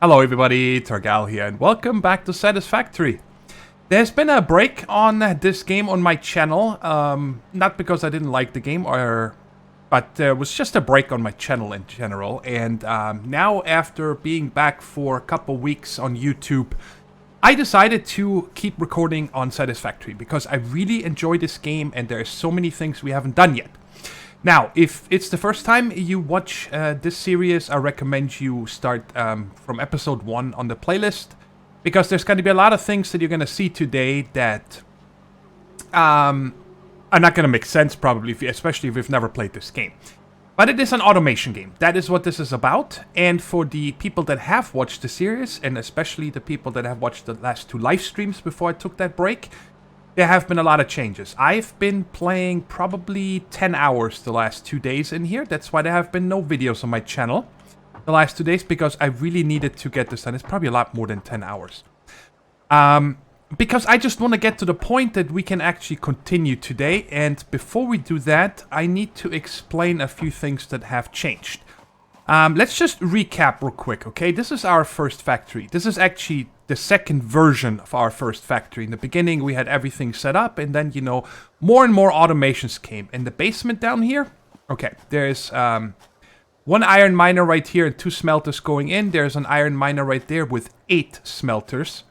Hello everybody, Thorgal here, and welcome back to Satisfactory. There's been a break on this game on my channel, not because I didn't like the game, but there was just a break on my channel in general, and now after being back for a couple weeks on YouTube, I decided to keep recording on Satisfactory, because I really enjoy this game and there are so many things we haven't done yet. Now, if it's the first time you watch this series, I recommend you start from episode 1 on the playlist, because there's going to be a lot of things that you're going to see today that are not going to make sense probably, especially if you've never played this game. But it is an automation game. That is what this is about, and for the people that have watched the series, and especially the people that have watched the last 2 live streams before I took that break, there have been a lot of changes. I've been playing probably 10 hours the last 2 days in here. That's why there have been no videos on my channel the last 2 days, because I really needed to get this done. It's probably a lot more than 10 hours. Because I just want to get to the point that we can actually continue today. And before we do that, I need to explain a few things that have changed. Let's just recap real quick, okay? This is our first factory. This is actually the second version of our first factory. In the beginning, we had everything set up, and then, you know, more and more automations came. In the basement down here, okay, there's 1 iron miner right here and 2 smelters going in. There's an iron miner right there with 8 smelters.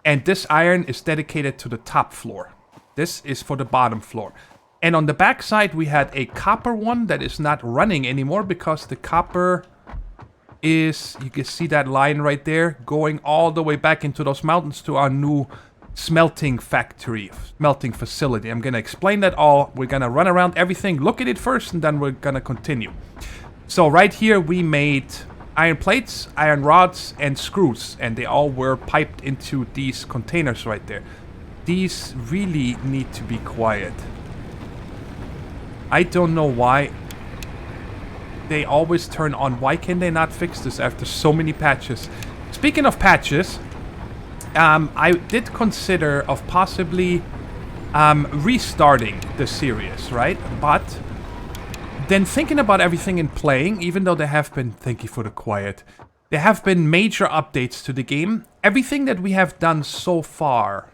And this iron is dedicated to the top floor. This is for the bottom floor. And on the back side, we had a copper one that is not running anymore, because the copper is, you can see that line right there, going all the way back into those mountains to our new smelting factory, smelting facility. I'm going to explain that all. We're going to run around everything, look at it first, and then we're going to continue. So right here, we made iron plates, iron rods, and screws, and they all were piped into these containers right there. These really need to be quiet. I don't know why they always turn on. Why can they not fix this after so many patches? Speaking of patches, I did consider of possibly restarting the series, right? But then thinking about everything and playing, even though there have been, thank you for the quiet, there have been major updates to the game. Everything that we have done so far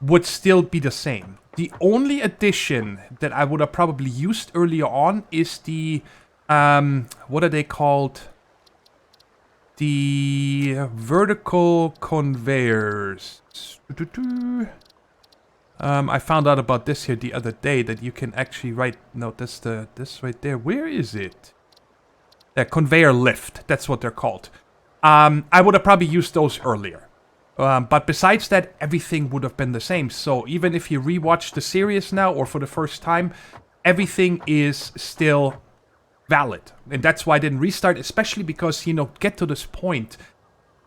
would still be the same. The only addition that I would have probably used earlier on is the, what are they called? The vertical conveyors. I found out about this here the other day, that you can actually this right there. Where is it? The conveyor lift. That's what they're called. I would have probably used those earlier. But besides that, everything would have been the same. So even if you rewatch the series now, or for the first time, everything is still valid. And that's why I didn't restart, especially because, you know, get to this point,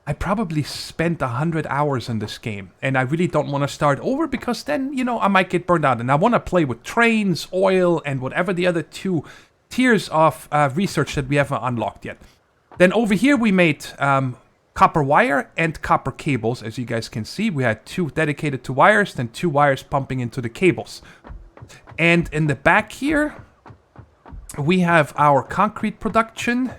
I probably spent 100 hours in this game. And I really don't want to start over, because then, you know, I might get burned out. And I want to play with trains, oil, and whatever the other 2 tiers of research that we haven't unlocked yet. Then over here we made copper wire and copper cables. As you guys can see, we had 2 dedicated to wires, then 2 wires pumping into the cables. And in the back here, we have our concrete production.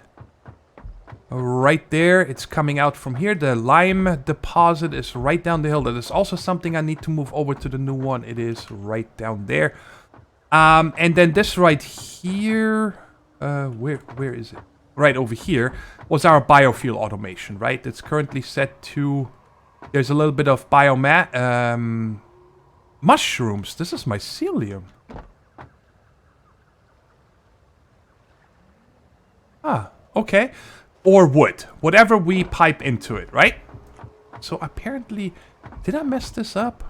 Right there, it's coming out from here. The lime deposit is right down the hill. That is also something I need to move over to the new one. It is right down there. And then this right here, where is it? Right over here was our biofuel automation, right? It's currently set to, there's a little bit of biomass, mushrooms. This is mycelium. Ah, okay. Or wood, whatever we pipe into it, right? So apparently, did I mess this up?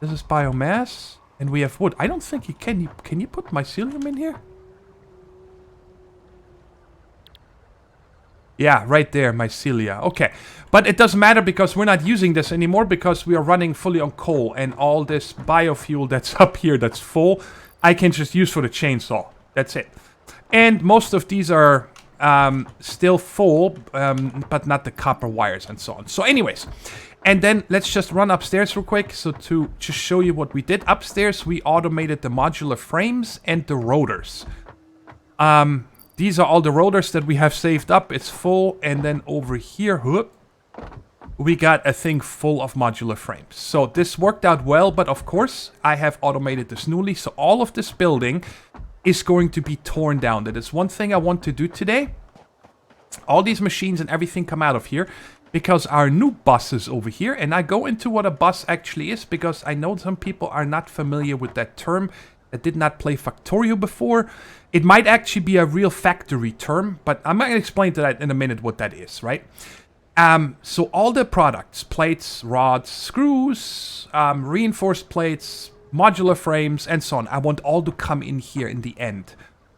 This is biomass, and we have wood. I don't think you can. Can you put mycelium in here? Yeah, right there, mycelia. Okay, but it doesn't matter, because we're not using this anymore, because we are running fully on coal, and all this biofuel that's up here that's full, I can just use for the chainsaw. That's it. And most of these are still full, but not the copper wires and so on. So anyways, and then let's just run upstairs real quick. So to just show you what we did. Upstairs, we automated the modular frames and the rotors. these are all the rotors that we have saved up. It's full. And then over here, whoop, we got a thing full of modular frames. So this worked out well, but of course, I have automated this newly. So all of this building is going to be torn down. That is one thing I want to do today. All these machines and everything come out of here because our new bus is over here. And I go into what a bus actually is because I know some people are not familiar with that term, that did not play Factorio before. It might actually be a real factory term, but I'm going to explain to that in a minute what that is, right? So all the products, plates, rods, screws, reinforced plates, modular frames, and so on, I want all to come in here in the end,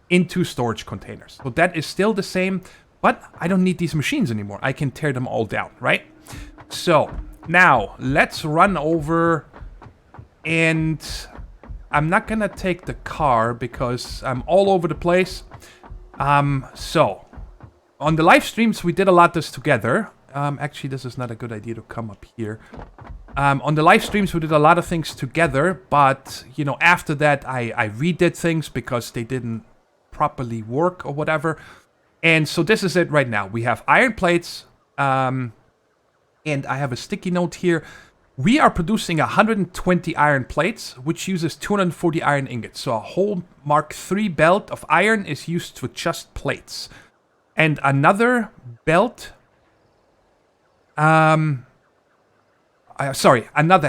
into storage containers. So that is still the same, but I don't need these machines anymore. I can tear them all down, right? So now let's run over, and I'm not gonna take the car because I'm all over the place. So on the live streams, we did a lot this together. Actually, this is not a good idea to come up here. On the live streams, we did a lot of things together, but, you know, after that, I redid things because they didn't properly work or whatever. And so this is it right now. We have iron plates, and I have a sticky note here. We are producing 120 iron plates, which uses 240 iron ingots. So a whole Mark III belt of iron is used for just plates. And another belt... another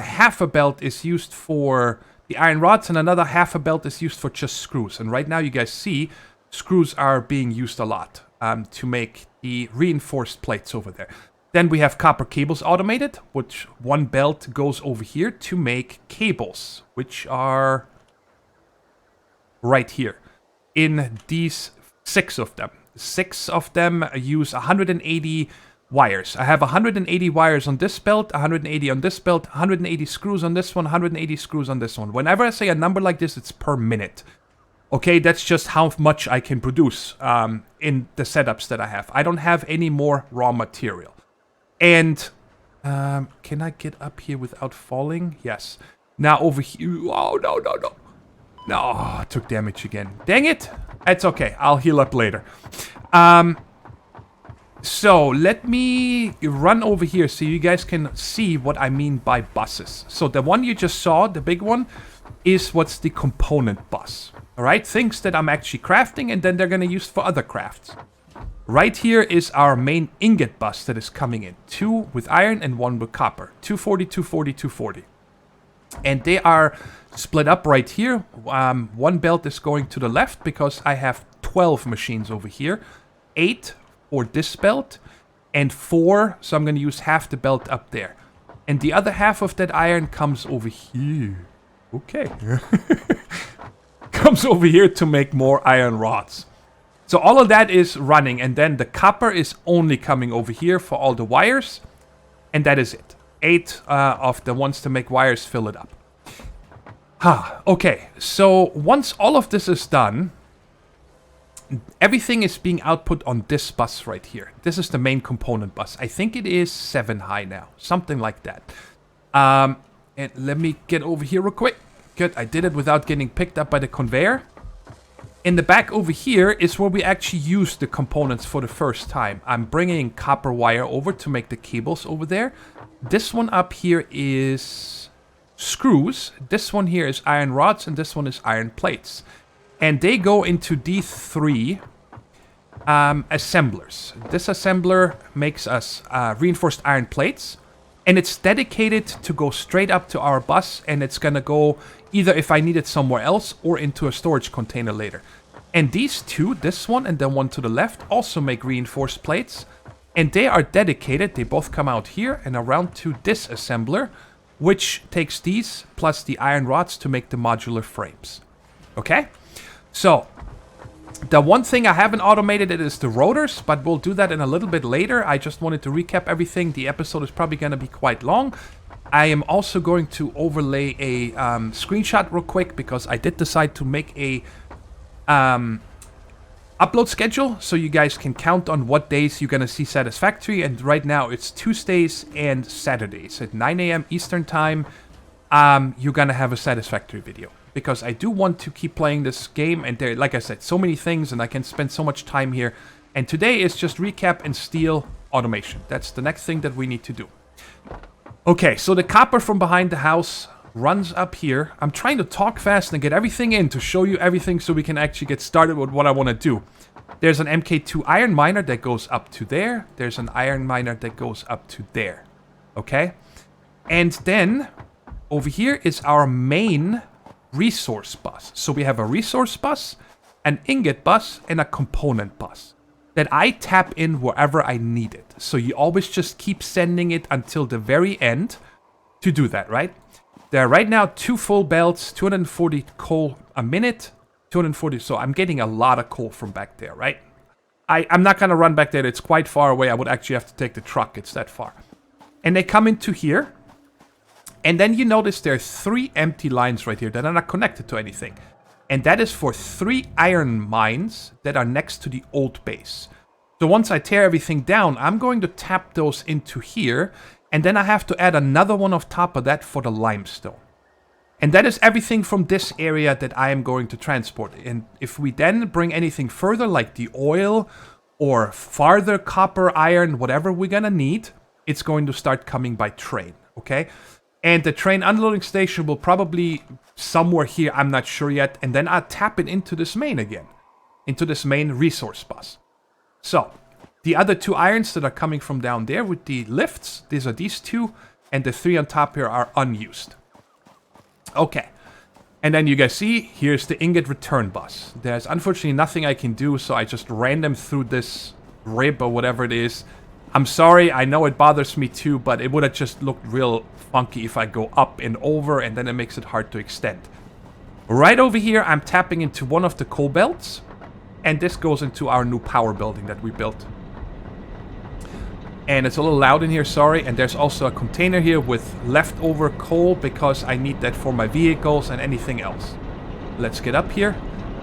half a belt is used for the iron rods, and another half a belt is used for just screws. And right now you guys see screws are being used a lot to make the reinforced plates over there. Then we have copper cables automated, which one belt goes over here to make cables, which are right here in these 6 of them. 6 of them use 180 wires. I have 180 wires on this belt, 180 on this belt, 180 screws on this one, 180 screws on this one. Whenever I say a number like this, it's per minute. Okay, that's just how much I can produce in the setups that I have. I don't have any more raw material. And can I get up here without falling? Yes. Now over here. Oh, no. No, I took damage again. Dang it. It's okay. I'll heal up later. So let me run over here so you guys can see what I mean by buses. So the one you just saw, the big one, is what's the component bus. All right, things that I'm actually crafting and then they're going to use for other crafts. Right here is our main ingot bus that is coming in. 2 with iron and 1 with copper. 240, 240, 240. And they are split up right here. One belt is going to the left because I have 12 machines over here. 8 for this belt and 4, so I'm going to use half the belt up there. And the other half of that iron comes over here. Okay. Comes over here to make more iron rods. So all of that is running, and then the copper is only coming over here for all the wires, and that is it. 8 of the ones to make wires fill it up. Okay, so once all of this is done, everything is being output on this bus right here. This is the main component bus. I think it is 7 high now, something like that. And let me get over here real quick. Good, I did it without getting picked up by the conveyor. In the back over here is where we actually use the components for the first time. I'm bringing copper wire over to make the cables over there. This one up here is screws. This one here is iron rods, and this one is iron plates. And they go into these 3 assemblers. This assembler makes us reinforced iron plates. And it's dedicated to go straight up to our bus, and it's gonna go either if I need it somewhere else or into a storage container later. And these 2, this one and the one to the left, also make reinforced plates. And they are dedicated, they both come out here and around to this assembler, which takes these plus the iron rods to make the modular frames. Okay? So, the one thing I haven't automated it is the rotors, but we'll do that in a little bit later. I just wanted to recap everything. The episode is probably going to be quite long. I am also going to overlay a screenshot real quick because I did decide to make a upload schedule so you guys can count on what days you're going to see Satisfactory. And right now it's Tuesdays and Saturdays at 9 a.m. Eastern Time. You're going to have a Satisfactory video. because I do want to keep playing this game. And there, like I said, so many things, and I can spend so much time here. And today is just recap and steel automation. That's the next thing that we need to do. Okay, so the copper from behind the house runs up here. I'm trying to talk fast and get everything in to show you everything so we can actually get started with what I want to do. There's an MK2 iron miner that goes up to there. There's an iron miner that goes up to there. Okay? And then over here is our main resource bus. So we have a resource bus, an ingot bus, and a component bus that I tap in wherever I need it. So you always just keep sending it until the very end to do that, right? There are right now 2 full belts, 240 coal a minute, 240. So I'm getting a lot of coal from back there, right? I'm not going to run back there. It's quite far away. I would actually have to take the truck. It's that far. And they come into here. And then you notice there are 3 empty lines right here that are not connected to anything. And that is for 3 iron mines that are next to the old base. So once I tear everything down, I'm going to tap those into here. And then I have to add another one on top of that for the limestone. And that is everything from this area that I am going to transport. And if we then bring anything further, like the oil or farther copper, iron, whatever we're going to need, it's going to start coming by train, okay? And the train unloading station will probably somewhere here, I'm not sure yet. And then I'll tap it into this main again, into this main resource bus. So, the other 2 irons that are coming from down there with the lifts, these are these 2, and the 3 on top here are unused. Okay, and then you guys see, here's the ingot return bus. There's unfortunately nothing I can do, so I just ran them through this rib or whatever it is. I'm sorry, I know it bothers me too, but it would have just looked real funky if I go up and over, and then it makes it hard to extend. Right over here, I'm tapping into one of the coal belts, and this goes into our new power building that we built. And it's a little loud in here, sorry. And there's also a container here with leftover coal because I need that for my vehicles and anything else. Let's get up here.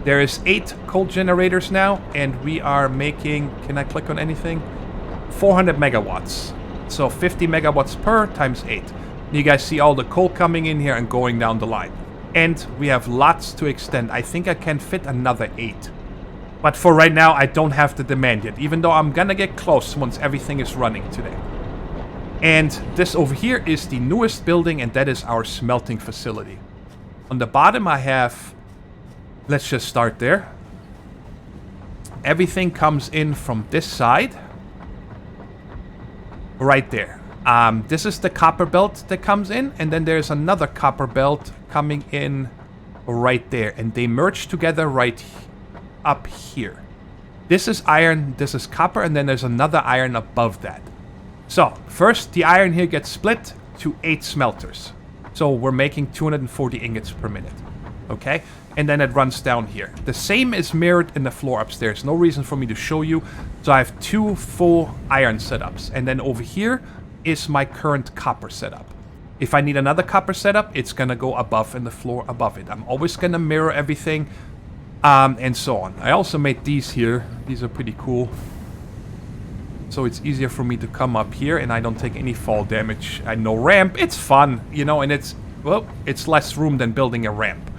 There is 8 coal generators now, and we are making, can I click on anything? 400 megawatts. So 50 megawatts per times 8. You guys see all the coal coming in here and going down the line. And we have lots to extend. I think I can fit another 8. But for right now, I don't have the demand yet, even though I'm gonna get close once everything is running today. And this over here is the newest building, and that is our smelting facility. On the bottom, I have, let's just start there. Everything comes in from this side. Right there. This is the copper belt that comes in, and then there's another copper belt coming in right there. And they merge together right here. Up here. This is iron, this is copper, and then there's another iron above that. So, first the iron here gets split to 8 smelters. So we're making 240 ingots per minute. Okay? And then it runs down here. The same is mirrored in the floor upstairs. No reason for me to show you. So I have 2 full iron setups. And then over here is my current copper setup. If I need another copper setup, it's gonna go above in the floor above it. I'm always gonna mirror everything. And so on. I also made these here. These are pretty cool. So it's easier for me to come up here and I don't take any fall damage. And no ramp. It's fun, you know, and it's, well, it's less room than building a ramp.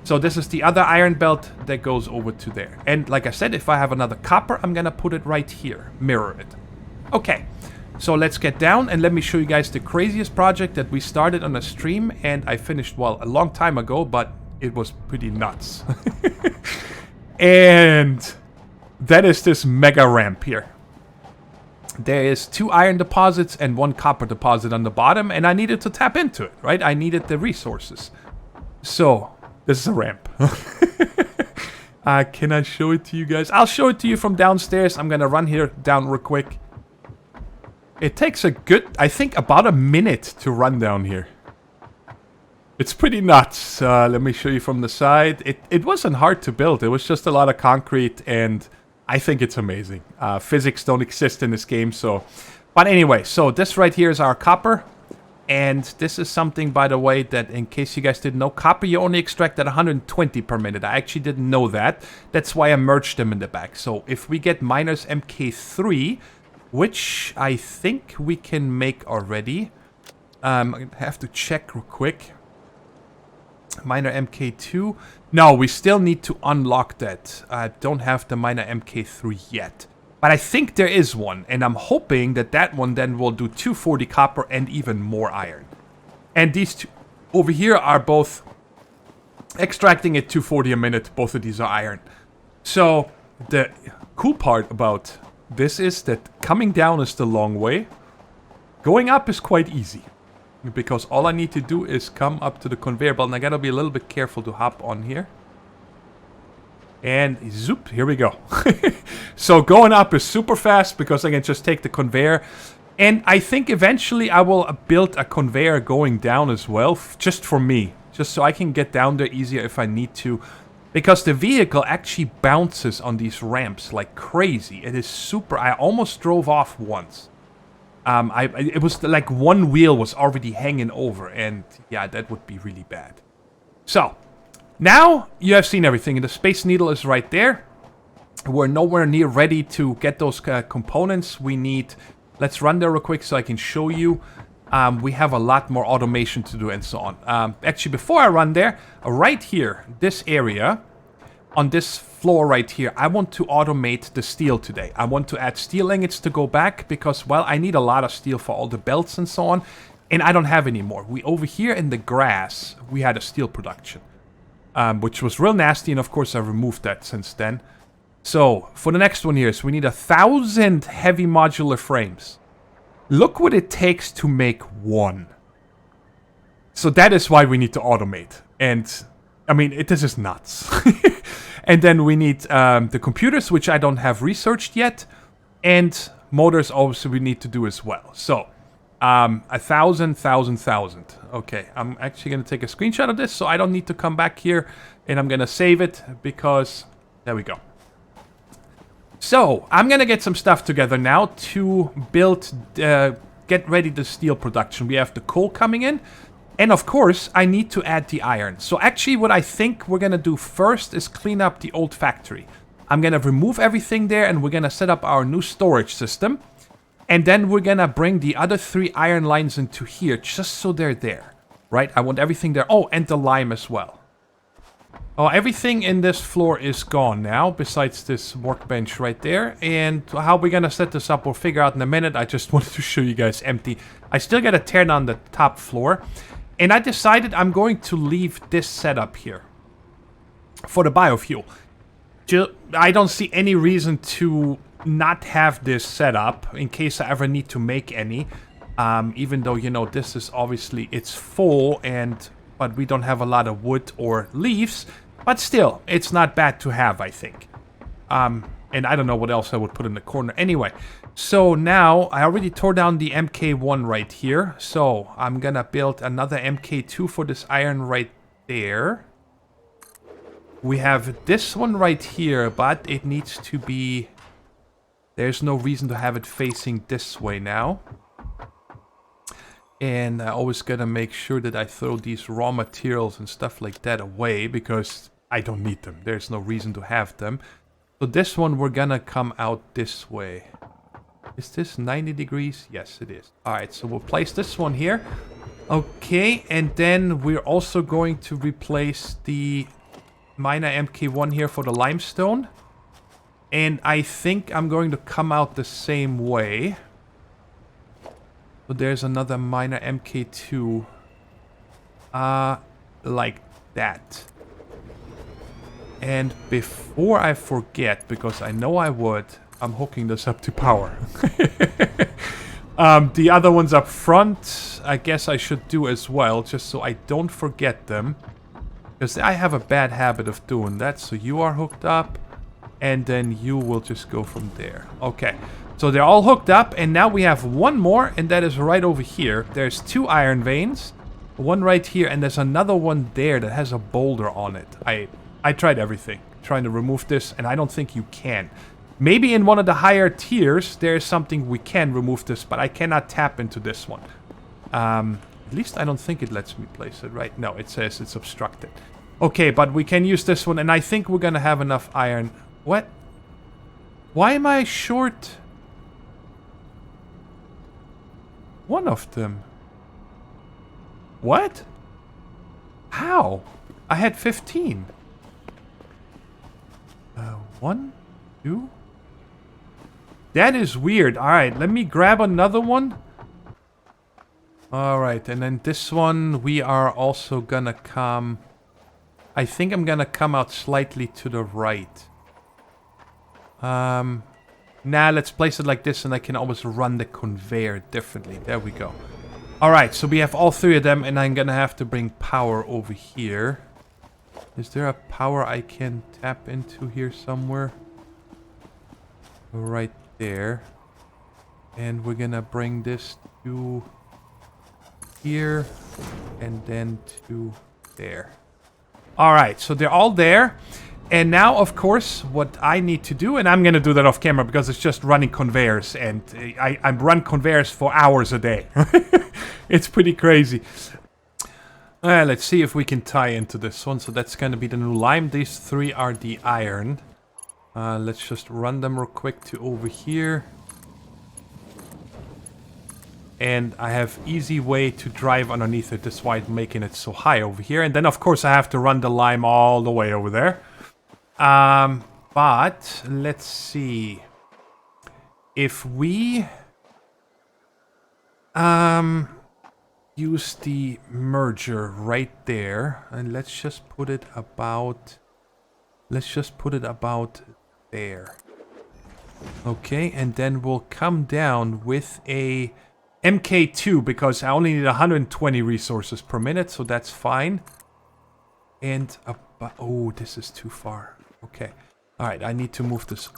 So this is the other iron belt that goes over to there. And like I said, if I have another copper, I'm gonna put it right here. Mirror it. Okay. So let's get down and let me show you guys the craziest project that we started on a stream. And I finished, well, a long time ago, but it was pretty nuts. And that is this mega ramp here. There is 2 iron deposits and 1 copper deposit on the bottom, and I needed to tap into it, right? I needed the resources. So, this is a ramp. Can I show it to you guys? I'll show it to you from downstairs. I'm gonna run here down real quick. It takes a good, I think, about a minute to run down here. It's pretty nuts. Let me show you from the side. It wasn't hard to build. It was just a lot of concrete, and I think it's amazing. Physics don't exist in this game, so... But anyway, so this right here is our copper. And this is something, by the way, that in case you guys didn't know, copper you only extract at 120 per minute. I actually didn't know that. That's why I merged them in the back. So if we get minus MK3, which I think we can make already. I have to check real quick. Minor MK2. No, we still need to unlock that. I don't have the minor MK3 yet. But I think there is one. And I'm hoping that that one then will do 240 copper and even more iron. And these two over here are both extracting at 240 a minute. Both of these are iron. So the cool part about this is that coming down is the long way. Going up is quite easy. Because all I need to do is come up to the conveyor belt. And I gotta be a little bit careful to hop on here. And zoop, here we go. So going up is super fast because I can just take the conveyor. And I think eventually I will build a conveyor going down as well. Just for me. Just so I can get down there easier if I need to. Because the vehicle actually bounces on these ramps like crazy. It is super... I almost drove off once. It was like one wheel was already hanging over, and yeah, that would be really bad. So, now you have seen everything, and the Space Needle is right there. We're nowhere near ready to get those components. We need... Let's run there real quick so I can show you. We have a lot more automation to do and so on. Actually, before I run there, right here, this area... On this floor right here, I want to automate the steel today. I want to add steel ingots to go back because, well, I need a lot of steel for all the belts and so on. And I don't have any more. Over here in the grass, we had a steel production. Which was real nasty, and of course I removed that since then. So, for the next one here, so we need 1,000 heavy modular frames. Look what it takes to make one. So that is why we need to automate. And, I mean, this is nuts. And then we need the computers, which I don't have researched yet. And motors also we need to do as well. So, 1,000. Okay, I'm actually going to take a screenshot of this, so I don't need to come back here. And I'm going to save it, because... There we go. So, I'm going to get some stuff together now to build... get ready the steel production. We have the coal coming in. And of course, I need to add the iron. So actually what I think we're going to do first is clean up the old factory. I'm going to remove everything there and we're going to set up our new storage system. And then we're going to bring the other 3 iron lines into here just so they're there. Right? I want everything there. Oh, and the lime as well. Oh, everything in this floor is gone now, besides this workbench right there. And how we're going to set this up, we'll figure out in a minute. I just wanted to show you guys empty. I still got to tear down the top floor. And I decided I'm going to leave this setup here for the biofuel. I don't see any reason to not have this set up in case I ever need to make any. Even though, you know, this is obviously, it's full, but we don't have a lot of wood or leaves. But still, it's not bad to have, I think. And I don't know what else I would put in the corner. Anyway, so now I already tore down the MK1 right here. So I'm gonna build another MK2 for this iron right there. We have this one right here, but it needs to be... There's no reason to have it facing this way now. And I always gotta make sure that I throw these raw materials and stuff like that away, because I don't need them. There's no reason to have them. So this one, we're gonna come out this way. Is this 90 degrees? Yes, it is. Alright, so we'll place this one here. Okay, and then we're also going to replace the minor MK1 here for the limestone. And I think I'm going to come out the same way. So there's another minor MK2. Like that. And before I forget, because I know I would, I'm hooking this up to power. The other ones up front, I guess I should do as well, just so I don't forget them. Because I have a bad habit of doing that. So you are hooked up, and then you will just go from there. Okay, so they're all hooked up, and now we have one more, and that is right over here. There's 2 iron veins, one right here, and there's another one there that has a boulder on it. I tried everything, trying to remove this, and I don't think you can. Maybe in one of the higher tiers, there's something we can remove this, but I cannot tap into this one. At least I don't think it lets me place it, right? No, it says it's obstructed. Okay, but we can use this one, and I think we're gonna have enough iron. What? Why am I short? One of them. What? How? I had 15. 1, 2. That is weird. Alright, let me grab another one. Alright, and then this one we are also gonna come... I think I'm gonna come out slightly to the right. Nah, let's place it like this and I can always run the conveyor differently. There we go. Alright, so we have all three of them and I'm gonna have to bring power over here. Is there a power I can tap into here somewhere? Right there. And we're gonna bring this to here and then to there. Alright, so they're all there. And now, of course, what I need to do, and I'm gonna do that off camera because it's just running conveyors, and I run conveyors for hours a day. It's pretty crazy. Let's see if we can tie into this one. So that's gonna be the new lime. These three are the iron. Let's just run them real quick to over here. And I have easy way to drive underneath it. That's why I'm making it so high over here. And then, of course, I have to run the lime all the way over there. But let's see. If we use the merger right there, and let's just put it about there. Okay, and then we'll come down with a MK2 because I only need 120 resources per minute, so that's fine. And oh, this is too far. Okay. Alright, I need to move this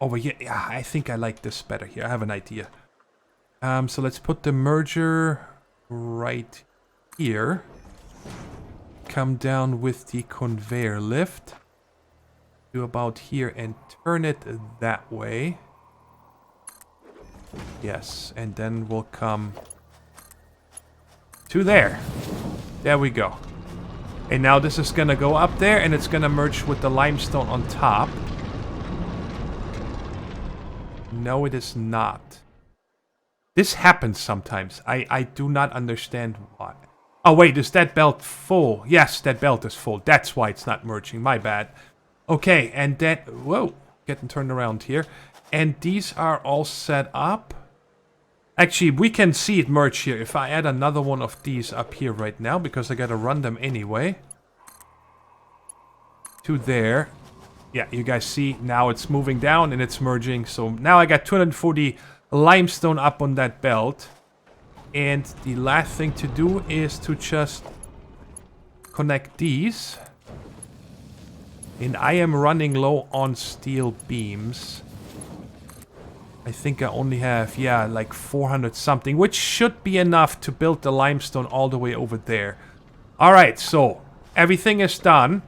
over here. Yeah, I think I like this better here. I have an idea. So let's put the merger right here. Come down with the conveyor lift to about here and turn it that way. Yes, and then we'll come to there. There we go. And now this is gonna go up there and it's gonna merge with the limestone on top. No, it is not. This happens sometimes. I do not understand why. Oh wait, is that belt full? Yes, that belt is full. That's why it's not merging. My bad. Okay, and then... Whoa, getting turned around here. And these are all set up. Actually, we can see it merge here. If I add another one of these up here right now, because I gotta run them anyway. To there. Yeah, you guys see, now it's moving down and it's merging. So now I got 240 limestone up on that belt. And the last thing to do is to just connect these. And I am running low on steel beams. I think I only have, yeah, like 400 something, which should be enough to build the limestone all the way over there. Alright, so everything is done.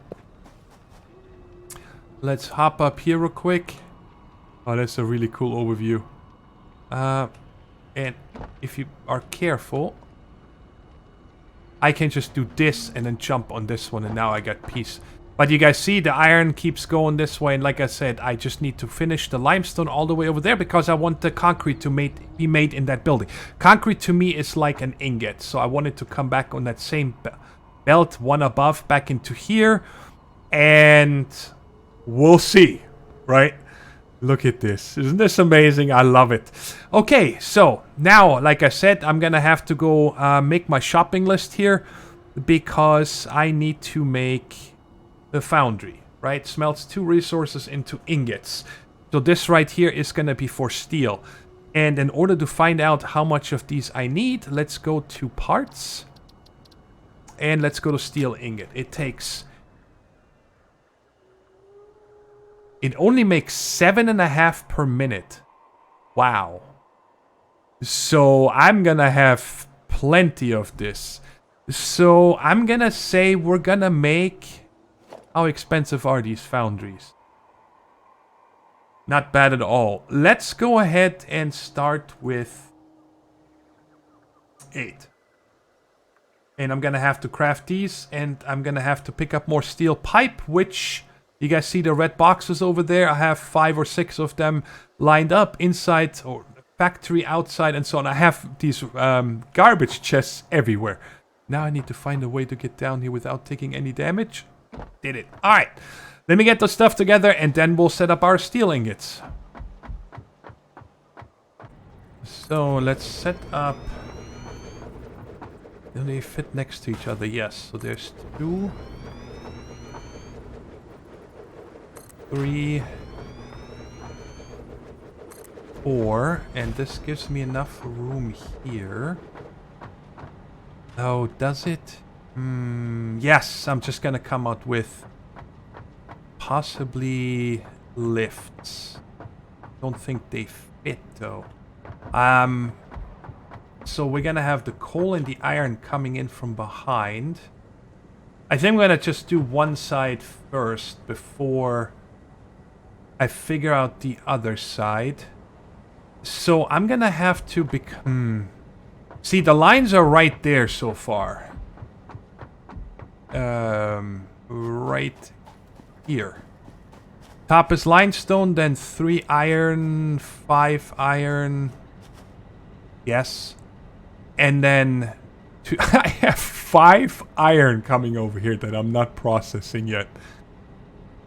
Let's hop up here real quick. Oh, that's a really cool overview. And if you are careful, I can just do this and then jump on this one, and now I got peace. But you guys see, the iron keeps going this way, and like I said, I just need to finish the limestone all the way over there because I want the concrete to be made in that building. Concrete to me is like an ingot, so I want it to come back on that same belt, one above, back into here, and we'll see, right? Look at this. Isn't this amazing? I love it. Okay, so now, like I said, I'm gonna have to go make my shopping list here because I need to make the foundry, right? Smelts 2 resources into ingots. So this right here is gonna be for steel. And in order to find out how much of these I need, let's go to parts. And let's go to steel ingot. It takes... It only makes 7.5 per minute. Wow. So I'm gonna have plenty of this. So I'm gonna say we're gonna make... How expensive are these foundries? Not bad at all. Let's go ahead and start with 8. And I'm gonna have to craft these, and I'm gonna have to pick up more steel pipe, which you guys see the red boxes over there. I have 5 or 6 of them lined up inside or factory outside and so on. I have these garbage chests everywhere. Now I need to find a way to get down here without taking any damage. Did it. Alright. Let me get the stuff together and then we'll set up our steel ingots. So let's set up... Do they fit next to each other? Yes. So there's 2, 3, 4, and this gives me enough room here. Oh, does it? Yes, I'm just gonna come out with possibly lifts. Don't think they fit though. So we're gonna have the coal and the iron coming in from behind. I think I'm gonna just do one side first before I figure out the other side. So I'm gonna have to become... See, the lines are right there so far. Right here. Top is limestone, then 3 iron, 5 iron. Yes. And then I have 5 iron coming over here that I'm not processing yet.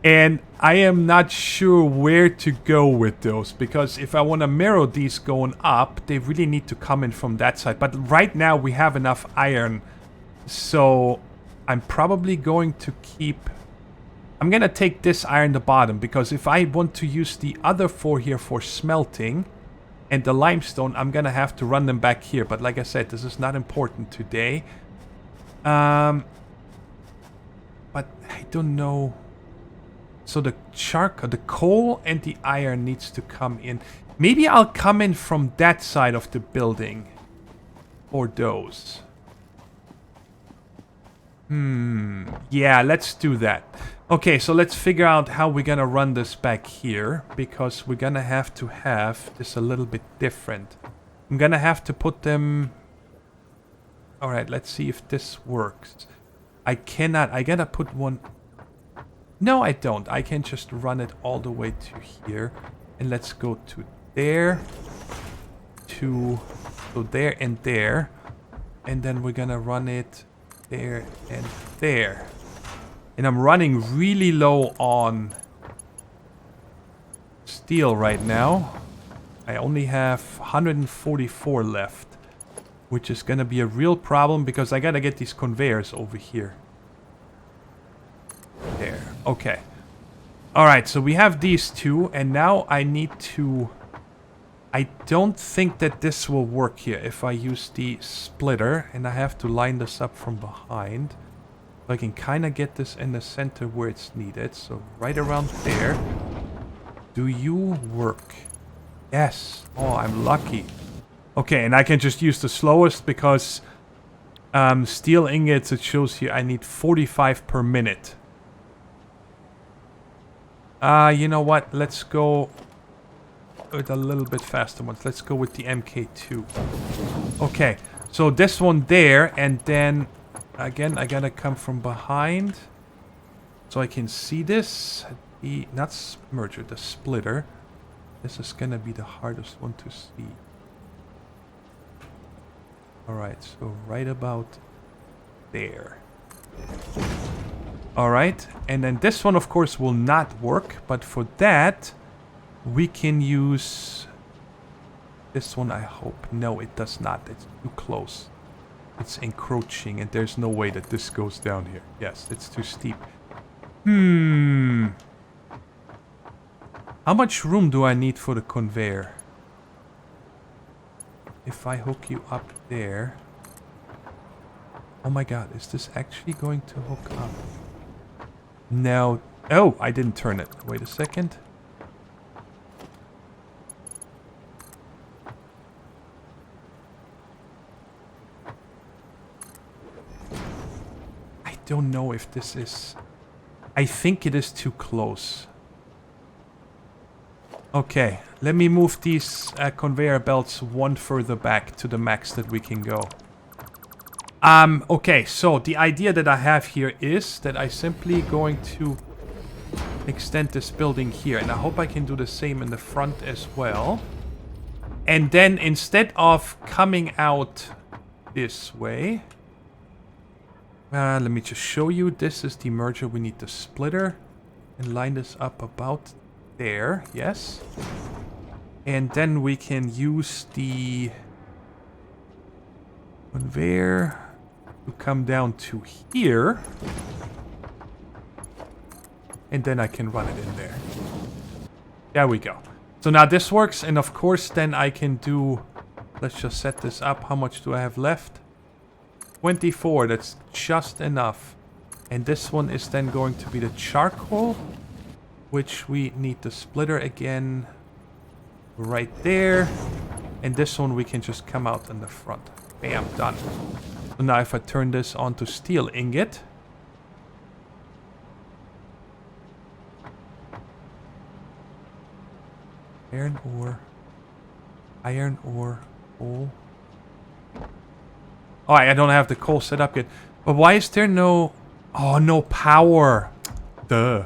And I am not sure where to go with those, because if I want to mirror these going up, they really need to come in from that side. But right now we have enough iron, so I'm probably going to keep... I'm going to take this iron the bottom, because if I want to use the other 4 here for smelting and the limestone, I'm going to have to run them back here. But like I said, this is not important today. But I don't know... So the the coal and the iron needs to come in. Maybe I'll come in from that side of the building. Or those. Yeah, let's do that. Okay, so let's figure out how we're gonna run this back here. Because we're gonna have to have this a little bit different. I'm gonna have to put them... Alright, let's see if this works. I cannot... I gotta put one... No, I don't. I can just run it all the way to here. And let's go to there. To... So there and there. And then we're gonna run it there and there. And I'm running really low on steel right now. I only have 144 left. Which is gonna be a real problem because I gotta get these conveyors over here. There. Okay. Alright, so we have these 2, and now I need to... I don't think that this will work here if I use the splitter, and I have to line this up from behind. So I can kind of get this in the center where it's needed, so right around there. Do you work? Yes. Oh, I'm lucky. Okay, and I can just use the slowest because steel ingots, it shows here I need 45 per minute. You know what? Let's go with a little bit faster ones. Let's go with the MK2. Okay, so this one there, and then again I gotta come from behind so I can see this. The not merger, the splitter. This is gonna be the hardest one to see. Alright, so right about there. Alright, and then this one of course will not work, but for that we can use this one, I hope. No, it does not. It's too close. It's encroaching and there's no way that this goes down here. Yes, it's too steep. How much room do I need for the conveyor? If I hook you up there... Oh my god, is this actually going to hook up? No. Oh, I didn't turn it. Wait a second. I don't know if this is... I think it is too close. Okay, let me move these conveyor belts one further back to the max that we can go. Okay, so the idea that I have here is that I simply going to extend this building here. And I hope I can do the same in the front as well. And then instead of coming out this way, Let me just show you. This is the merger. We need the splitter. And line this up about there. Yes. And then we can use the conveyor to come down to here. And then I can run it in there. There we go. So now this works. And of course, then I can do... Let's just set this up. How much do I have left? 24. That's just enough. And this one is then going to be the charcoal, which we need the splitter again right there. And this one we can just come out in the front. Bam, done. So now if I turn this on to steel ingot. Iron ore, coal. Oh, I don't have the coal set up yet. But why is there no... Oh, no power. Duh.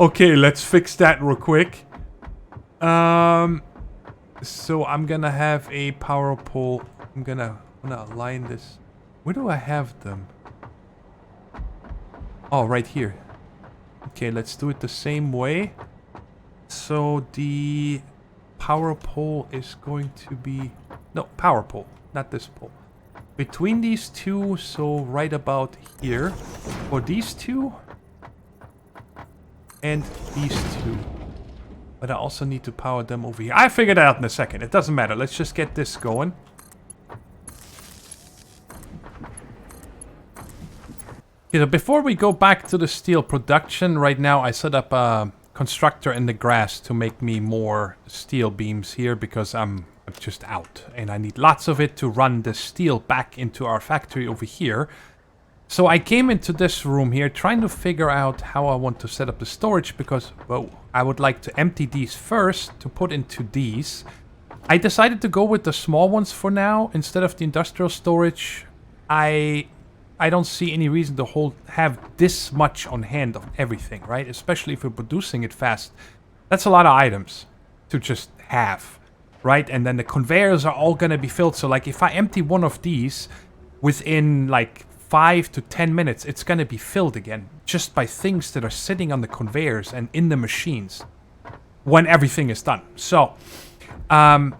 Okay, let's fix that real quick. So I'm gonna have a power pole. I'm gonna align this. Where do I have them? Oh, right here. Okay, let's do it the same way. So the power pole is going to be... No, power pole, not this pole. Between these two, so right about here. For these two. And these two. But I also need to power them over here. I figured it out in a second. It doesn't matter. Let's just get this going. Okay, so before we go back to the steel production, right now I set up a constructor in the grass to make me more steel beams here because I'm just out. And I need lots of it to run the steel back into our factory over here. So I came into this room here trying to figure out how I want to set up the storage because, well, I would like to empty these first to put into these. I decided to go with the small ones for now instead of the industrial storage. I don't see any reason to have this much on hand of everything, right? Especially if we're producing it fast. That's a lot of items to just have, right? And then the conveyors are all gonna be filled. So like if I empty one of these within like 5 to 10 minutes, it's gonna be filled again just by things that are sitting on the conveyors and in the machines when everything is done. So I'm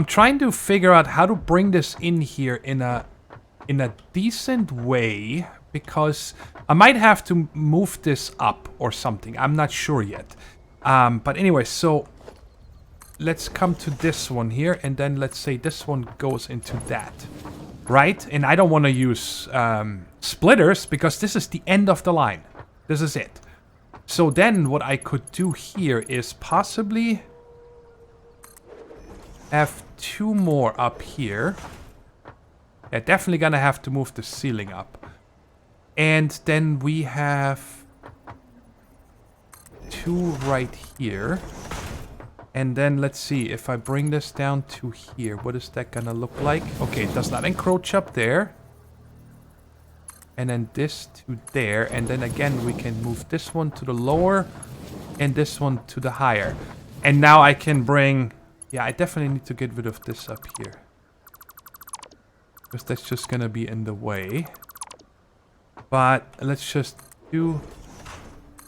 trying to figure out how to bring this in here in a decent way because I might have to move this up or something. I'm not sure yet. But anyway, so let's come to this one here and then let's say this one goes into that. Right? And I don't want to use splitters because this is the end of the line. This is it. So then what I could do here is possibly have 2 more up here. Yeah, definitely gonna have to move the ceiling up. And then we have 2 right here. And then let's see, if I bring this down to here, what is that gonna look like? Okay, it does not encroach up there. And then this to there. And then again, we can move this one to the lower and this one to the higher. And now I can bring... Yeah, I definitely need to get rid of this up here. Because that's just gonna be in the way. But let's just do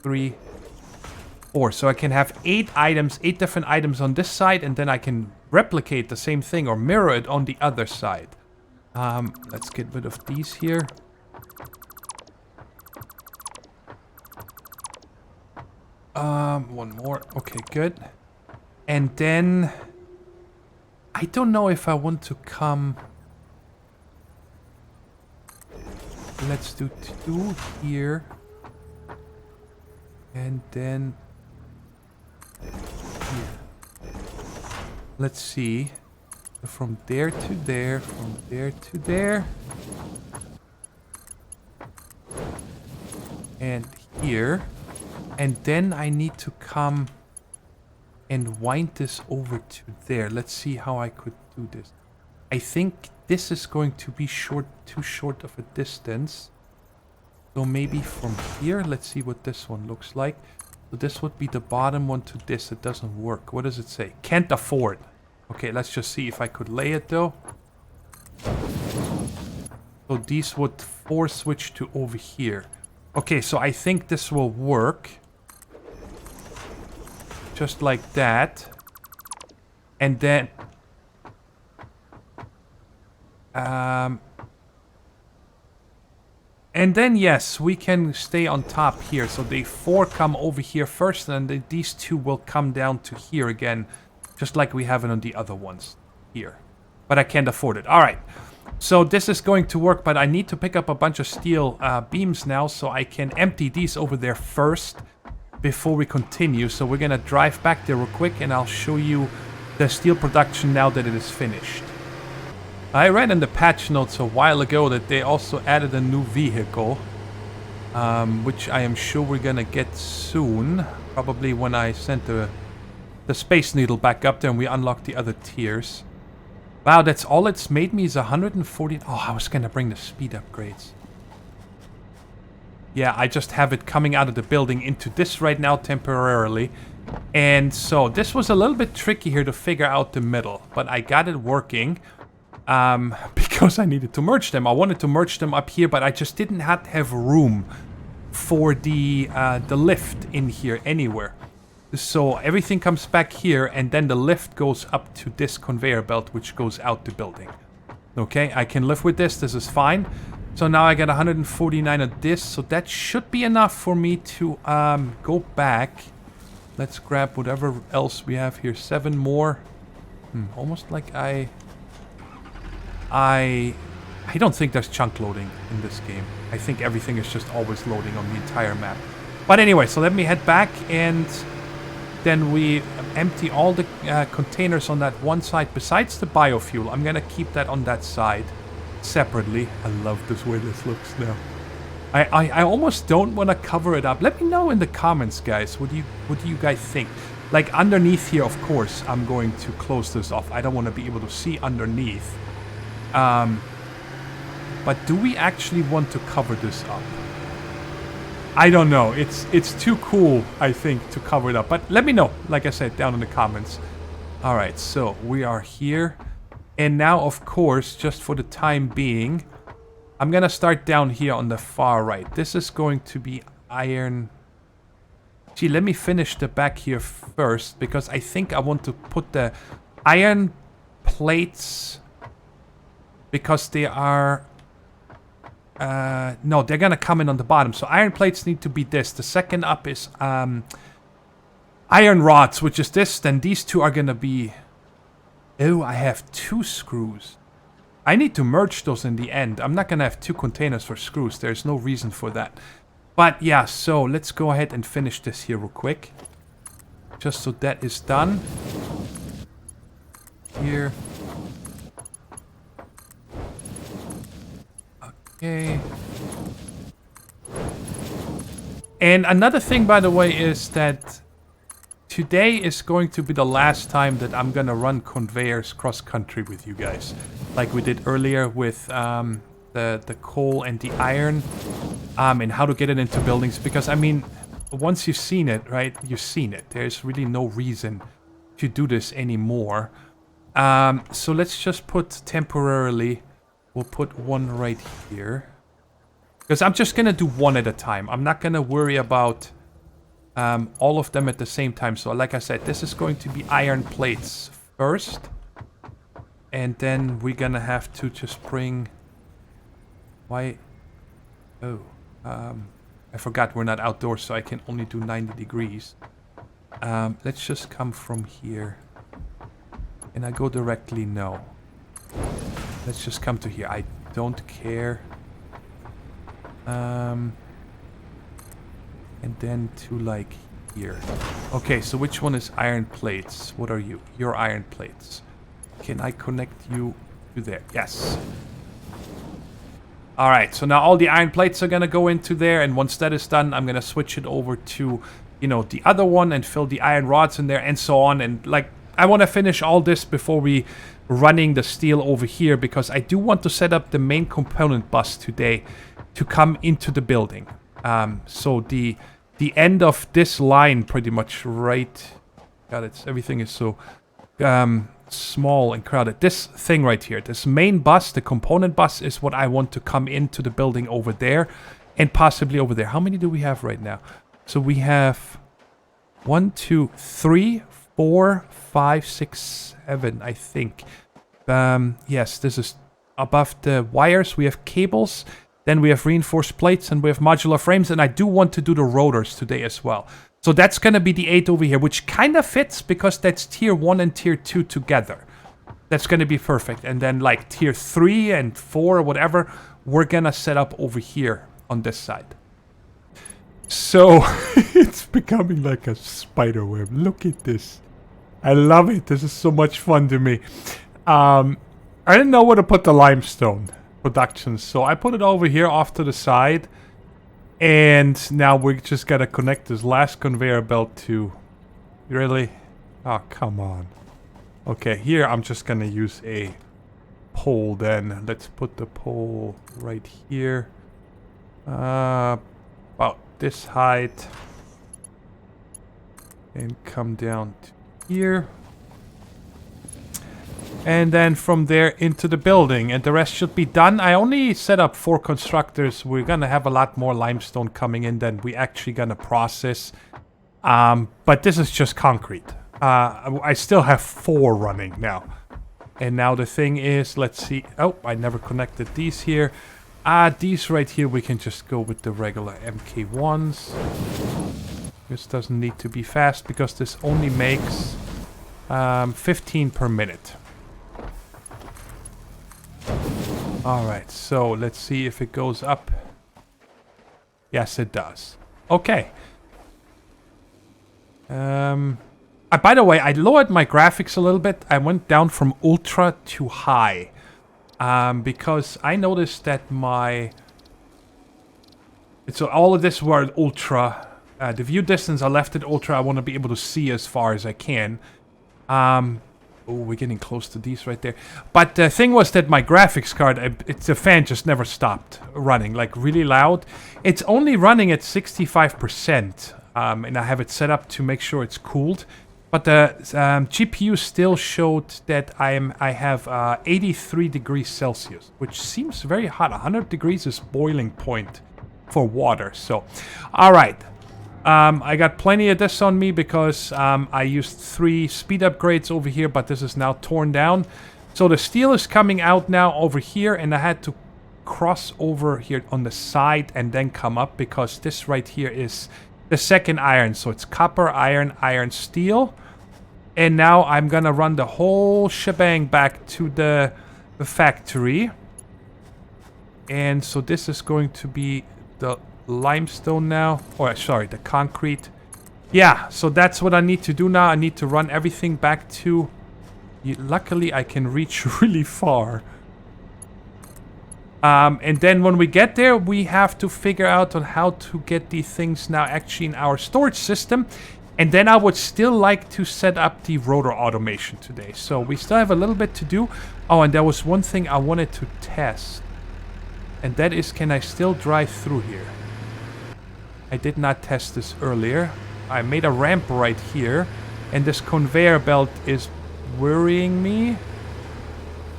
3, 4. So I can have 8 items, 8 different items on this side, and then I can replicate the same thing or mirror it on the other side. Let's get rid of these here. One more. Okay, good. And then I don't know if I want to come. Let's do 2 here. And then here. Let's see. From there to there, from there to there. And here. And then I need to come and wind this over to there. Let's see how I could do this. I think this is going to be too short of a distance. So maybe from here, let's see what this one looks like. So this would be the bottom one to this. It doesn't work. What does it say? Can't afford. Okay, let's just see if I could lay it though. So these would or switch to over here. Okay, so I think this will work. Just like that. And then... and then, yes, we can stay on top here. So the 4 come over here first, and then these 2 will come down to here again. Just like we have it on the other ones here. But I can't afford it. Alright. So this is going to work, but I need to pick up a bunch of steel beams now, so I can empty these over there first before we continue. So we're going to drive back there real quick, and I'll show you the steel production now that it is finished. I read in the patch notes a while ago that they also added a new vehicle, which I am sure we're going to get soon. Probably when I send the Space Needle back up there and we unlock the other tiers. Wow, that's all it's made me is 140... Oh, I was going to bring the speed upgrades. Yeah, I just have it coming out of the building into this right now temporarily. And so this was a little bit tricky here to figure out the middle. But I got it working because I needed to merge them. I wanted to merge them up here, but I just didn't have room for the lift in here anywhere. So everything comes back here, and then the lift goes up to this conveyor belt, which goes out the building. Okay, I can live with this. This is fine. So now I got 149 of this, so that should be enough for me to go back. Let's grab whatever else we have here. 7 more. Almost like I don't think there's chunk loading in this game. I think everything is just always loading on the entire map. But anyway, so let me head back, and then we empty all the containers on that one side besides the biofuel. I'm gonna keep that on that side separately. I love this way this looks now. I almost don't want to cover it up. Let me know in the comments, guys. What do you guys think? Like underneath here, of course, I'm going to close this off. I don't want to be able to see underneath. But do we actually want to cover this up? I don't know. It's too cool, I think, to cover it up. But let me know, like I said, down in the comments. Alright, so we are here. And now, of course, just for the time being, I'm going to start down here on the far right. This is going to be iron. Gee, let me finish the back here first, because I think I want to put the iron plates, because they are... no, they're gonna come in on the bottom. So iron plates need to be this. The second up is iron rods, which is this. Then these 2 are gonna be... Oh, I have 2 screws. I need to merge those in the end. I'm not gonna have 2 containers for screws. There's no reason for that. But yeah, so let's go ahead and finish this here real quick. Just so that is done. Here. Okay. And another thing, by the way, is that today is going to be the last time that I'm gonna run conveyors cross-country with you guys. Like we did earlier with the coal and the iron. And how to get it into buildings. Because, I mean, once you've seen it, right? You've seen it. There's really no reason to do this anymore. So let's just put temporarily... We'll put one right here. Because I'm just going to do one at a time. I'm not going to worry about all of them at the same time. So like I said, this is going to be iron plates first. And then we're going to have to just bring... Why? Oh. I forgot we're not outdoors, so I can only do 90 degrees. Let's just come from here. Can I go directly? No. Let's just come to here. I don't care. And then to like here. Okay, so which one is iron plates? What are you? You're iron plates. Can I connect you to there? Yes. Alright, so now all the iron plates are gonna go into there, and once that is done, I'm gonna switch it over to, you know, the other one and fill the iron rods in there and so on. And like, I want to finish all this before we running the steel over here, because I do want to set up the main component bus today to come into the building. So the end of this line pretty much right... God, everything is so small and crowded. This thing right here, this main bus, the component bus, is what I want to come into the building over there and possibly over there. How many do we have right now? So we have 1, 2, 3, 4, 5, 6, 7, I think. Yes, this is above the wires. We have cables, then we have reinforced plates, and we have modular frames, and I do want to do the rotors today as well. So that's going to be the 8 over here, which kind of fits because that's tier 1 and tier 2 together. That's going to be perfect. And then like tier 3 and 4 or whatever, we're going to set up over here on this side. So it's becoming like a spider web. Look at this. I love it. This is so much fun to me. I didn't know where to put the limestone production, so I put it over here off to the side. And now we just gotta connect this last conveyor belt to... Really? Oh, come on. Okay, here I'm just gonna use a pole then. Let's put the pole right here. About this height. And come down to here. And then from there into the building, and the rest should be done. I only set up 4 constructors. We're gonna have a lot more limestone coming in than we actually gonna process. But this is just concrete. I still have 4 running now. And now the thing is, let's see. Oh, I never connected these here. These right here, we can just go with the regular MK1s. This doesn't need to be fast because this only makes 15 per minute. Alright, so let's see if it goes up. Yes, it does. Okay. By the way, I lowered my graphics a little bit. I went down from ultra to high. Because I noticed that so all of this were at ultra. The view distance I left at ultra. I want to be able to see as far as I can. Oh, we're getting close to these right there. But the thing was that my graphics card, the fan just never stopped running, like really loud. It's only running at 65%, and I have it set up to make sure it's cooled. But the GPU still showed that I have 83 degrees Celsius, which seems very hot. 100 degrees is boiling point for water. So, all right. I got plenty of this on me because I used 3 speed upgrades over here, but this is now torn down. So the steel is coming out now over here, and I had to cross over here on the side and then come up because this right here is the second iron. So it's copper, iron, iron, steel. And now I'm gonna run the whole shebang back to the factory. And so this is going to be the limestone now, or sorry, the concrete. Yeah, so that's what I need to do now. I need to run everything back to... Luckily, I can reach really far. And then when we get there, we have to figure out on how to get these things now actually in our storage system. And then I would still like to set up the rotor automation today. So we still have a little bit to do. Oh, and there was one thing I wanted to test. And that is, can I still drive through here? I did not test this earlier. I made a ramp right here. And this conveyor belt is worrying me.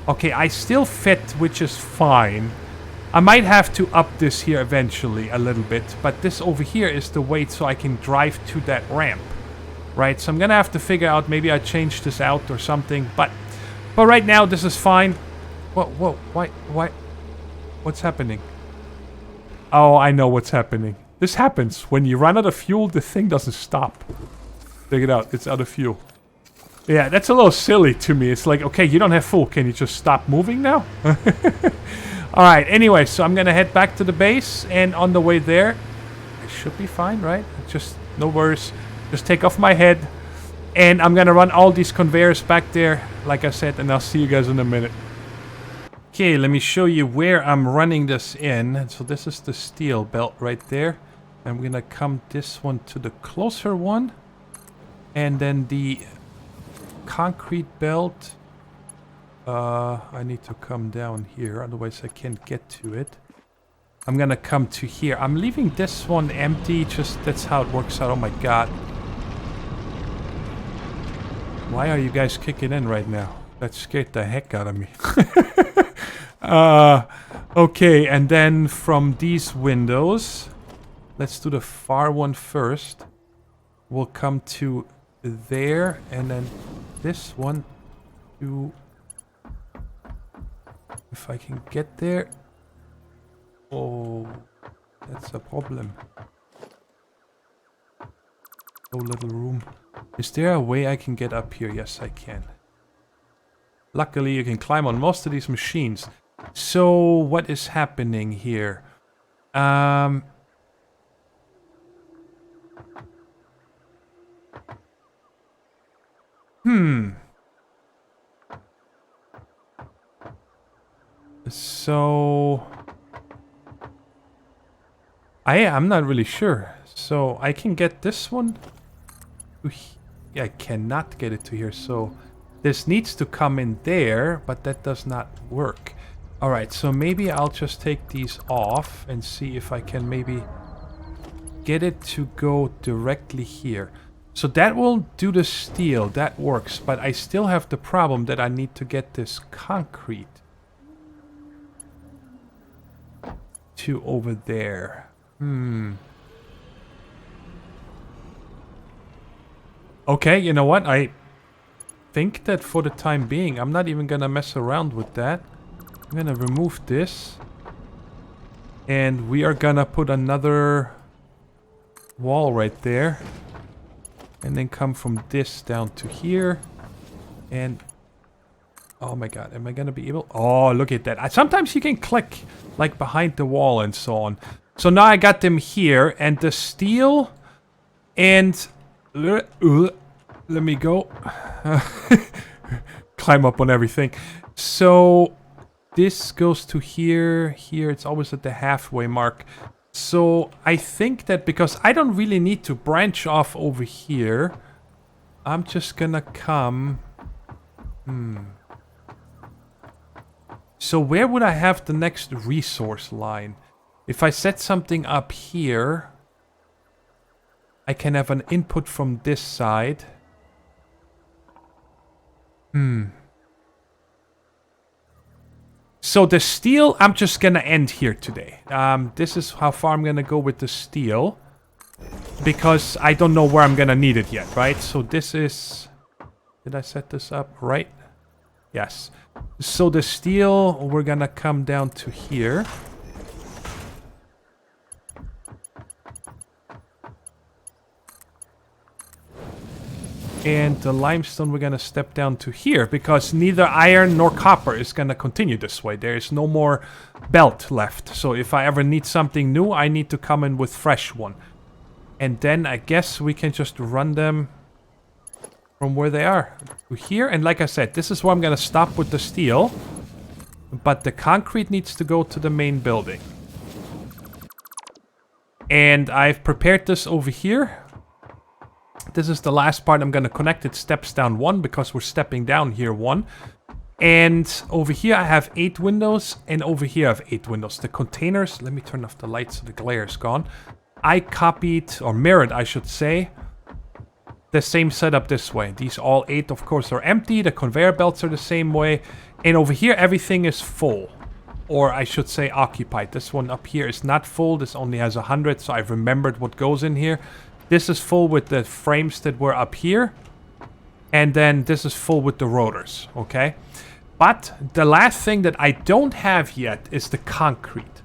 Okay, I still fit, which is fine. I might have to up this here eventually a little bit. But this over here is the weight so I can drive to that ramp. Right, so I'm gonna have to figure out, maybe I change this out or something. But right now, this is fine. Whoa, why? What's happening? Oh, I know what's happening. This happens. When you run out of fuel, the thing doesn't stop. Check it out. It's out of fuel. Yeah, that's a little silly to me. It's like, okay, you don't have fuel. Can you just stop moving now? Alright, anyway, so I'm going to head back to the base. And on the way there, I should be fine, right? Just no worries. Just take off my head. And I'm going to run all these conveyors back there, like I said. And I'll see you guys in a minute. Okay, let me show you where I'm running this in. So this is the steel belt right there. I'm going to come this one to the closer one. And then the concrete belt. I need to come down here, otherwise I can't get to it. I'm going to come to here. I'm leaving this one empty, just that's how it works out. Oh my god. Why are you guys kicking in right now? That scared the heck out of me. Okay, and then from these windows, let's do the far one first. We'll come to there, and then this one to... If I can get there... Oh, that's a problem. So little room. Is there a way I can get up here? Yes, I can. Luckily, you can climb on most of these machines. So, what is happening here? So... I'm not really sure. So, I can get this one? Yeah, I cannot get it to here, so... This needs to come in there, but that does not work. Alright, so maybe I'll just take these off and see if I can maybe get it to go directly here. So that will do the steel, that works, but I still have the problem that I need to get this concrete to over there. Okay, you know what? I think that for the time being, I'm not even gonna mess around with that. I'm gonna remove this. And we are gonna put another wall right there. And then come from this down to here. And... Oh my god, am I gonna be able... Oh, look at that. Sometimes you can click, like, behind the wall and so on. So now I got them here, and the steel... And... Let me go. Climb up on everything. So... This goes to here, here, it's always at the halfway mark. So, I think that because I don't really need to branch off over here, I'm just gonna come... So, where would I have the next resource line? If I set something up here, I can have an input from this side. So the steel, I'm just gonna end here today. This is how far I'm gonna go with the steel. Because I don't know where I'm gonna need it yet, right? So this is... Did I set this up right? Yes. So the steel, we're gonna come down to here. And the limestone we're gonna step down to here, because neither iron nor copper is gonna continue this way. There is no more belt left. So if I ever need something new, I need to come in with fresh one. And then I guess we can just run them from where they are to here. And like I said, this is where I'm gonna stop with the steel. But the concrete needs to go to the main building. And I've prepared this over here. This is the last part I'm going to connect. It steps down 1 because we're stepping down here 1. And over here I have 8 windows, and over here I have 8 windows. The containers, let me turn off the light so the glare is gone. I copied, or mirrored I should say, the same setup this way. These all 8 of course are empty, the conveyor belts are the same way. And over here everything is full. Or I should say occupied. This one up here is not full, this only has 100, so I've remembered what goes in here. This is full with the frames that were up here. And then this is full with the rotors, okay? But the last thing that I don't have yet is the concrete.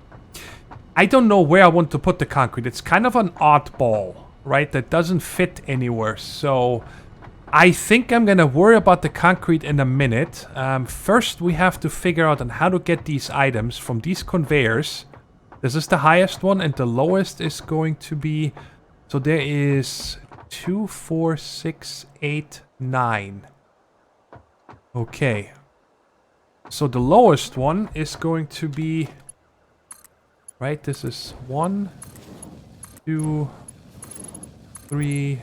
I don't know where I want to put the concrete. It's kind of an oddball, right? That doesn't fit anywhere. So I think I'm going to worry about the concrete in a minute. First, we have to figure out on how to get these items from these conveyors. This is the highest one, and the lowest is going to be... So there is 2, 4, 6, 8, 9. Okay. So the lowest one is going to be... Right, this is 1, 2, 3,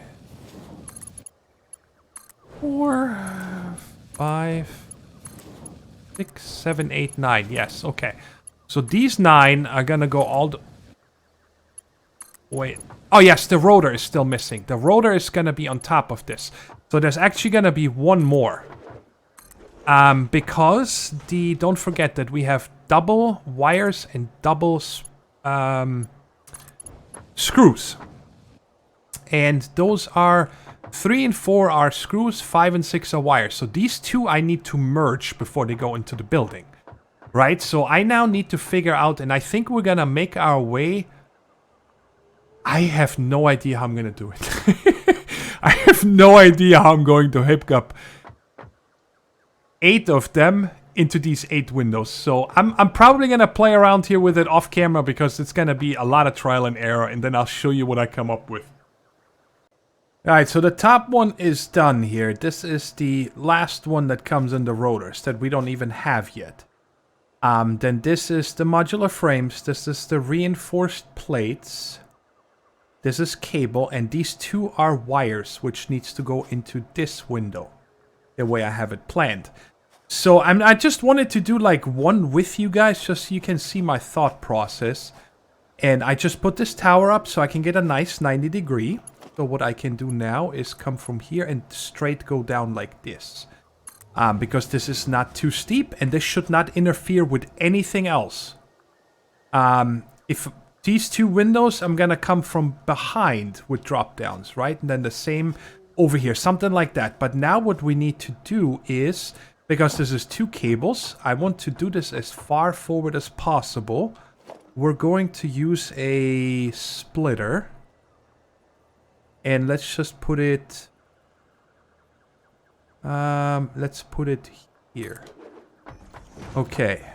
4, 5, 6, 7, 8, 9. Yes, okay. So these 9 are gonna go all the... Wait... Oh yes, the rotor is still missing. The rotor is gonna be on top of this. So there's actually gonna be one more. Because don't forget that we have double wires and double screws. And those are 3 and 4 are screws, 5 and 6 are wires. So these two I need to merge before they go into the building. Right? So I now need to figure out, and I think we're gonna make our way. I have no idea how I'm gonna do it. I have no idea how I'm going to hook up 8 of them into these 8 windows. So I'm probably gonna play around here with it off camera because it's gonna be a lot of trial and error, and then I'll show you what I come up with. Alright, so the top one is done here. This is the last one that comes in the rotors that we don't even have yet. Then this is the modular frames. This is the reinforced plates. This is cable, and these 2 are wires, which needs to go into this window. The way I have it planned. So I just wanted to do like one with you guys, just so you can see my thought process. And I just put this tower up so I can get a nice 90 degree. So what I can do now is come from here and straight go down like this. Because this is not too steep and this should not interfere with anything else. If these 2 windows, I'm gonna come from behind with drop downs, right? And then the same over here, something like that. But now what we need to do is, because this is 2 cables, I want to do this as far forward as possible. We're going to use a splitter. And let's just put it... let's put it here. Okay.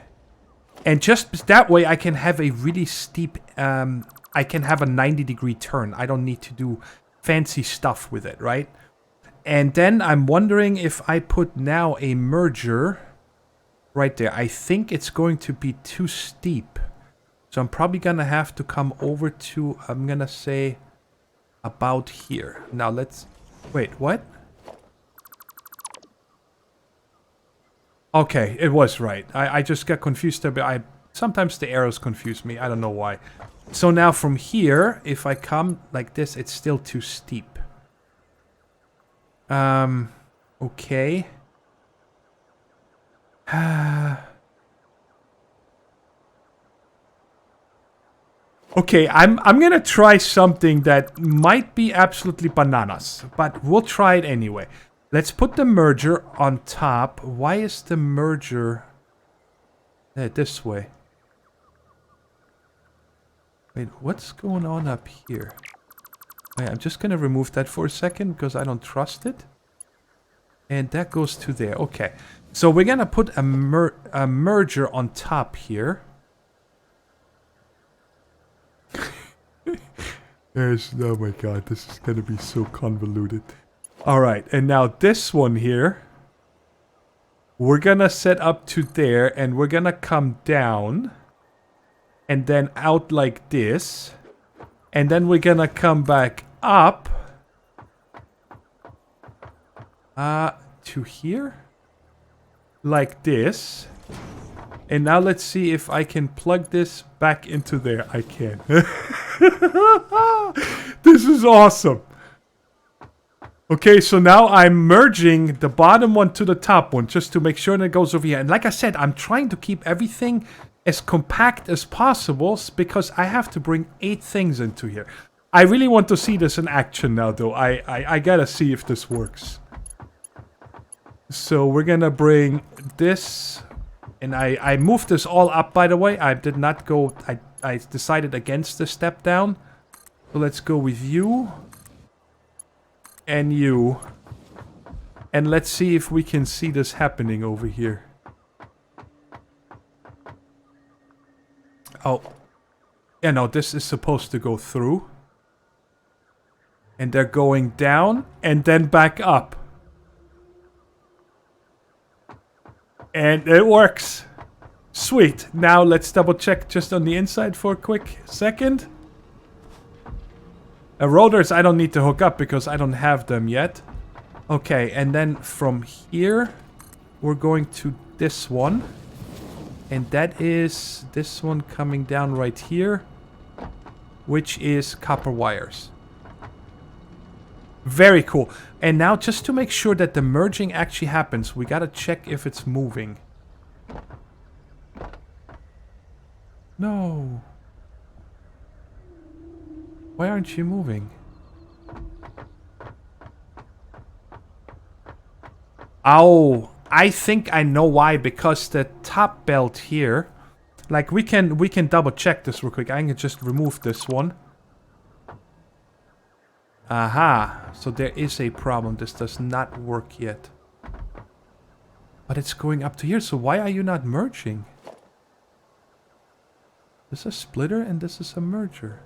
And just that way I can have a really steep... I can have a 90 degree turn. I don't need to do fancy stuff with it, right? And then I'm wondering if I put now a merger right there. I think it's going to be too steep. So I'm probably gonna have to come over to... I'm gonna say... about here. Now let's... Wait, what? Okay, it was right. I just got confused a bit. Sometimes the arrows confuse me. I don't know why. So now from here, if I come like this, it's still too steep. Okay. Okay, I'm gonna try something that might be absolutely bananas, but we'll try it anyway. Let's put the merger on top. Why is the merger this way? Wait, what's going on up here? Wait, I'm just gonna remove that for a second because I don't trust it. And that goes to there. Okay, so we're gonna put a merger on top here. Oh my god, this is gonna be so convoluted. Alright, and now this one here, we're gonna set up to there, and we're gonna come down, and then out like this, and then we're gonna come back up, to here, like this. And now let's see if I can plug this back into there. I can. This is awesome. Okay, so now I'm merging the bottom one to the top one just to make sure that it goes over here. And like I said, I'm trying to keep everything as compact as possible because I have to bring 8 things into here. I really want to see this in action now, though. I gotta see if this works. So we're gonna bring this... And I moved this all up, by the way. I did not go... I decided against the step down. So let's go with you. And you. And let's see if we can see this happening over here. Oh. Yeah, no, this is supposed to go through. And they're going down and then back up. And it works. Sweet. Now let's double check just on the inside for a quick second. Rotors I don't need to hook up because I don't have them yet. Okay, and then from here we're going to this one. And that is this one coming down right here, which is copper wires. Very cool. And now just to make sure that the merging actually happens, we gotta check if it's moving. No. Why aren't you moving? Oh, I think I know why. Because the top belt here, like we can double check this real quick. I can just remove this one. Aha, so there is a problem. This does not work yet. But it's going up to here, so why are you not merging? This is a splitter and this is a merger.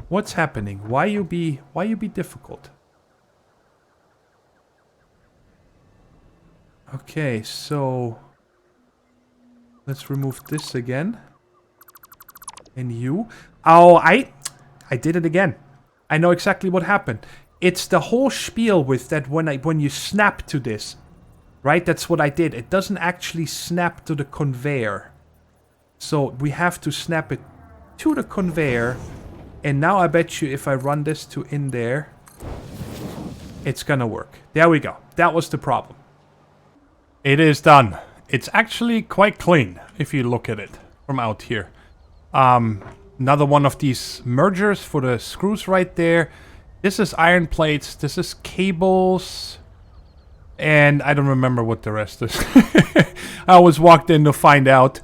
What's happening? Why you be difficult? Okay, so let's remove this again. And you. Oh, I did it again. I know exactly what happened. It's the whole spiel with that when you snap to this. Right? That's what I did. It doesn't actually snap to the conveyor. So we have to snap it to the conveyor. And now I bet you if I run this to in there, it's gonna work. There we go. That was the problem. It is done. It's actually quite clean if you look at it from out here. Another one of these mergers for the screws right there. This is iron plates. This is cables. And I don't remember what the rest is. I always walked in to find out.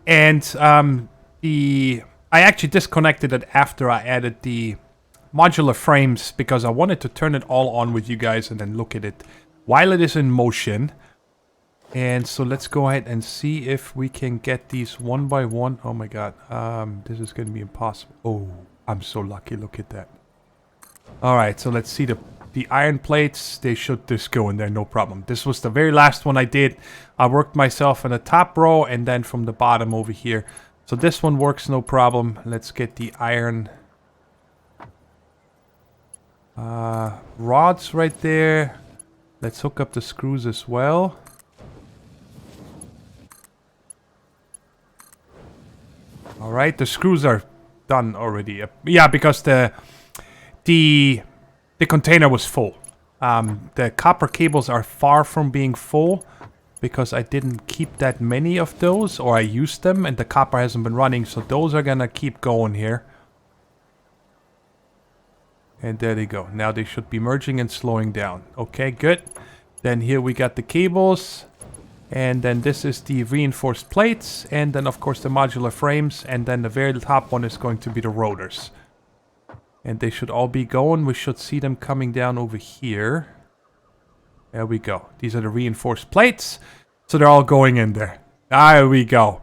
And I actually disconnected it after I added the modular frames because I wanted to turn it all on with you guys and then look at it while it is in motion. And so let's go ahead and see if we can get these one by one. Oh my god, this is going to be impossible. Oh, I'm so lucky, look at that. Alright, so let's see the iron plates. They should just go in there, no problem. This was the very last one I did. I worked myself in the top row and then from the bottom over here. So this one works, no problem. Let's get the iron rods right there. Let's hook up the screws as well. Alright, the screws are done already. Yeah, because the container was full. The copper cables are far from being full because I didn't keep that many of those, or I used them and the copper hasn't been running, so those are gonna keep going here. And there they go. Now they should be merging and slowing down. Okay, good. Then here we got the cables. And then this is the reinforced plates. And then of course the modular frames. And then the very top one is going to be the rotors. And they should all be going. We should see them coming down over here. There we go. These are the reinforced plates. So they're all going in there. There we go.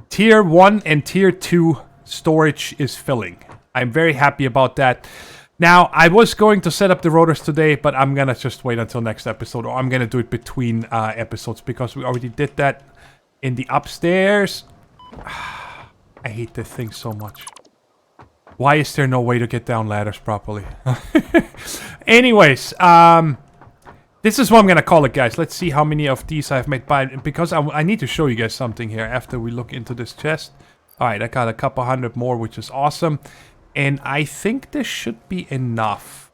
Tier 1 and Tier 2 storage is filling. I'm very happy about that. Now, I was going to set up the rotors today, but I'm going to just wait until next episode. Or I'm going to do it between episodes because we already did that in the upstairs. I hate this thing so much. Why is there no way to get down ladders properly? Anyways, this is what I'm going to call it, guys. Let's see how many of these I've made. Because I need to show you guys something here after we look into this chest. Alright, I got a couple hundred more, which is awesome. And I think this should be enough.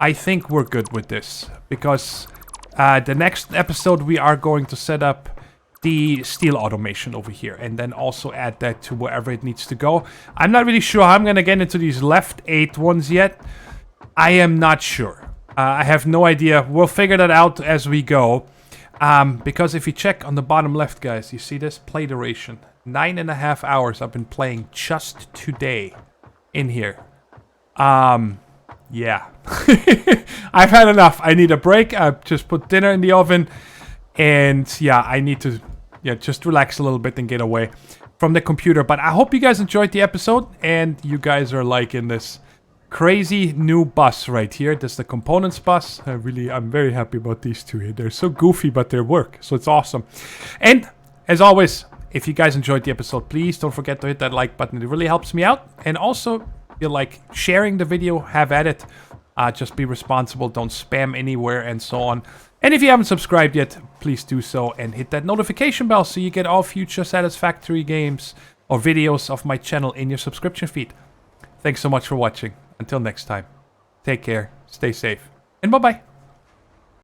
I think we're good with this. Because the next episode we are going to set up the steel automation over here. And then also add that to wherever it needs to go. I'm not really sure how I'm going to get into these left 8 ones yet. I am not sure. I have no idea. We'll figure that out as we go. Because if you check on the bottom left, guys, you see this? Play duration. 9.5 hours I've been playing just today. In here. Yeah. I've had enough. I need a break. I've just put dinner in the oven. And yeah, I need to just relax a little bit and get away from the computer. But I hope you guys enjoyed the episode. And you guys are liking this crazy new bus right here. This is the components bus. I'm very happy about these two here. They're so goofy, but they work. So it's awesome. And as always, if you guys enjoyed the episode, please don't forget to hit that like button. It really helps me out. And also, if you like sharing the video, have at it. Just be responsible. Don't spam anywhere and so on. And if you haven't subscribed yet, please do so. And hit that notification bell so you get all future Satisfactory games or videos of my channel in your subscription feed. Thanks so much for watching. Until next time, take care. stay safe, and bye-bye.